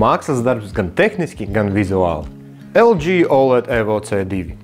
Mākslas darbs gan tehniski, gan vizuāli. LG OLED Evo C2.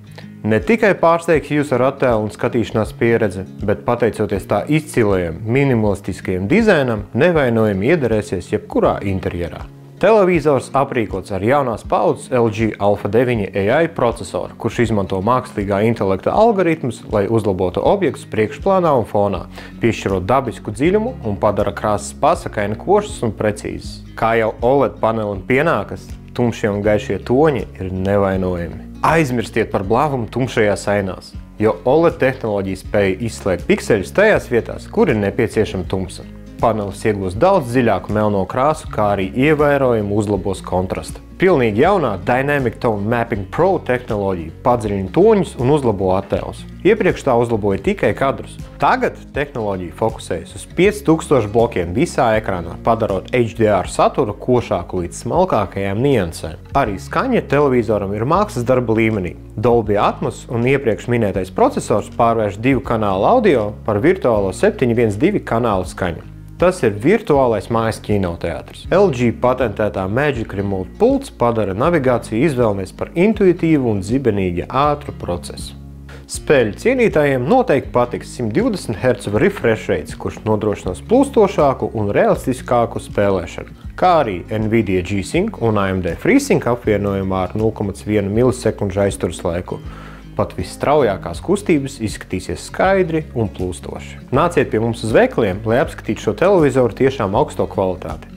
Ne tikai pārsteigs jūs ar attēlu un skatīšanās pieredzi, bet pateicoties tā izcilajam, minimalistiskajam dizainam, nevainojami iederēsies jebkurā interjerā. Televizors aprīkots ar jaunās paudzes LG Alpha 9 AI procesoru, kurš izmanto mākslīgā intelekta algoritmus, lai uzlabotu objektus priekšplānā un fonā, piešķirot dabisku dziļumu un padara krāsas pasakaini košas un precīzas. Kā jau OLED panelim pienākas, tumšie un gaišie toņi ir nevainojami. Aizmirstiet par blāvumu tumšajās ainās, jo OLED tehnoloģija spēja izslēgt pikseļus tajās vietās, kur ir nepieciešama tumsa. Panelis iegūs daudz dziļāku melno krāsu, kā arī ievērojami uzlabos kontrastu. Pilnīgi jaunā Dynamic Tone Mapping Pro tehnoloģija padziļina toņus un uzlabo attēlus. Iepriekš tā uzlaboja tikai kadrus. Tagad tehnoloģija fokusējas uz 5000 blokiem visā ekrānā, padarot HDR saturu košāku līdz smalkākajām niansēm. Arī skaņa televizoram ir mākslas darba līmenī. Dolby Atmos un iepriekš minētais procesors pārvērš 2 kanālu audio par virtuālo 712 kanālu skaņu. Tas ir virtuālais mājas kinoteātris. LG patentētā Magic Remote pults padara navigāciju izvēlamies par intuitīvu un zibenīgi ātru procesu. Spēļu cienītājiem noteikti patiks 120 Hz refresh rates, kurš nodrošinās plūstošāku un realistiskāku spēlēšanu, kā arī Nvidia G-Sync un AMD FreeSync apvienojumā ar 0,1 milisekundžu aizturas laiku. Pat visstraujākās kustības izskatīsies skaidri un plūstoši. Nāciet pie mums uz veikaliem, lai apskatītu šo televizoru tiešām augsto kvalitāti.